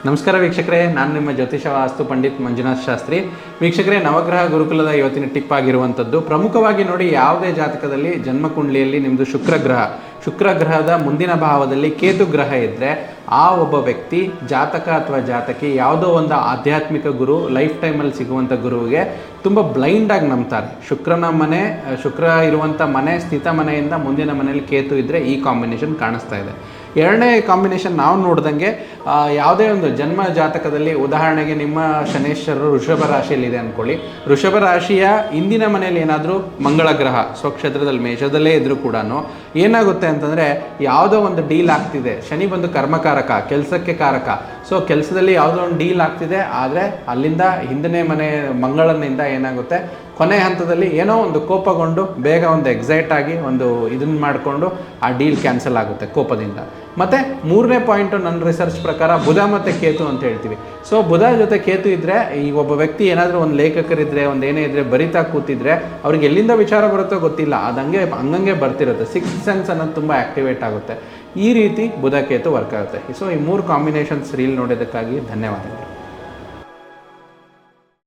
ನಮಸ್ಕಾರ ವೀಕ್ಷಕರೇ, ನಾನು ನಿಮ್ಮ ಜ್ಯೋತಿಷ ವಾಸ್ತು ಪಂಡಿತ್ ಮಂಜುನಾಥ್ ಶಾಸ್ತ್ರಿ. ವೀಕ್ಷಕರೇ, ನವಗ್ರಹ ಗುರುಕುಲದ ಇವತ್ತಿನ ಟಿಪ್ ಆಗಿರುವಂಥದ್ದು, ಪ್ರಮುಖವಾಗಿ ನೋಡಿ, ಯಾವುದೇ ಜಾತಕದಲ್ಲಿ ಜನ್ಮಕುಂಡ್ಲಿಯಲ್ಲಿ ನಿಮ್ಮದು ಶುಕ್ರ ಗ್ರಹದ ಮುಂದಿನ ಭಾವದಲ್ಲಿ ಕೇತು ಗ್ರಹ ಇದ್ದರೆ ಆ ಒಬ್ಬ ವ್ಯಕ್ತಿ ಜಾತಕ ಅಥವಾ ಜಾತಕಿ ಯಾವುದೋ ಒಂದು ಆಧ್ಯಾತ್ಮಿಕ ಗುರು, ಲೈಫ್ ಟೈಮಲ್ಲಿ ಸಿಗುವಂಥ ಗುರುವಿಗೆ ತುಂಬ ಬ್ಲೈಂಡಾಗಿ ನಂಬ್ತಾರೆ. ಶುಕ್ರ ಇರುವಂಥ ಮನೆ, ಸ್ಥಿತ ಮನೆಯಿಂದ ಮುಂದಿನ ಮನೆಯಲ್ಲಿ ಕೇತು ಇದ್ದರೆ ಈ ಕಾಂಬಿನೇಷನ್ ಕಾಣಿಸ್ತಾ ಇದೆ. ಎರಡನೇ ಕಾಂಬಿನೇಷನ್ ನಾವು ನೋಡ್ದಂಗೆ, ಯಾವುದೇ ಒಂದು ಜನ್ಮ ಜಾತಕದಲ್ಲಿ, ಉದಾಹರಣೆಗೆ ನಿಮ್ಮ ಶನೇಶ್ವರರು ವೃಷಭ ರಾಶಿಯಲ್ಲಿದೆ ಅಂದ್ಕೊಳ್ಳಿ. ವೃಷಭ ರಾಶಿಯ ಇಂದಿನ ಮನೆಯಲ್ಲಿ ಏನಾದರೂ ಮಂಗಳ ಗ್ರಹ ಸ್ವಕ್ಷೇತ್ರದಲ್ಲಿ ಮೇಷದಲ್ಲೇ ಇದ್ದರೂ ಕೂಡ ಏನಾಗುತ್ತೆ ಅಂತಂದರೆ, ಯಾವುದೋ ಒಂದು ಡೀಲ್ ಆಗ್ತಿದೆ. ಶನಿ ಬಂದು ಕರ್ಮಕಾರಕ, ಕೆಲಸಕ್ಕೆ ಕಾರಕ. ಸೊ ಕೆಲಸದಲ್ಲಿ ಯಾವುದೋ ಒಂದು ಡೀಲ್ ಆಗ್ತಿದೆ, ಆದರೆ ಅಲ್ಲಿಂದ ಹಿಂದನೇ ಮನೆ ಮಂಗಳನಿಂದ ಏನಾಗುತ್ತೆ, ಕೊನೆ ಹಂತದಲ್ಲಿ ಏನೋ ಒಂದು ಕೋಪಗೊಂಡು ಬೇಗ ಒಂದು ಎಕ್ಸೈಟ್ ಆಗಿ ಒಂದು ಇದನ್ನು ಮಾಡಿಕೊಂಡು ಆ ಡೀಲ್ ಕ್ಯಾನ್ಸಲ್ ಆಗುತ್ತೆ ಕೋಪದಿಂದ. ಮತ್ತು ಮೂರನೇ ಪಾಯಿಂಟು ನನ್ನ ರಿಸರ್ಚ್ ಪ್ರಕಾರ ಬುಧ ಮತ್ತು ಕೇತು ಅಂತ ಹೇಳ್ತೀವಿ. ಸೊ ಬುಧ ಜೊತೆ ಕೇತು ಇದ್ದರೆ, ಈ ಒಬ್ಬ ವ್ಯಕ್ತಿ ಏನಾದರೂ ಒಂದು ಲೇಖಕರಿದ್ದರೆ, ಒಂದು ಏನೇ ಇದ್ದರೆ ಬರಿತಾ ಕೂತಿದ್ರೆ ಅವ್ರಿಗೆ ಎಲ್ಲಿಂದ ವಿಚಾರ ಬರುತ್ತೋ ಗೊತ್ತಿಲ್ಲ, ಅದು ಹಂಗಂಗೆ ಬರ್ತಿರುತ್ತೆ. ಸಿಕ್ಸ್ ಸೆನ್ಸ್ ಅನ್ನೋದು ತುಂಬ ಆ್ಯಕ್ಟಿವೇಟ್ ಆಗುತ್ತೆ. ಈ ರೀತಿ ಬುಧ ಕೇತು ವರ್ಕ್ ಆಗುತ್ತೆ. ಸೊ ಈ ಮೂರು ಕಾಂಬಿನೇಷನ್ಸ್ ರೀಲ್ ನೋಡೋದಕ್ಕಾಗಿ ಧನ್ಯವಾದಗಳು.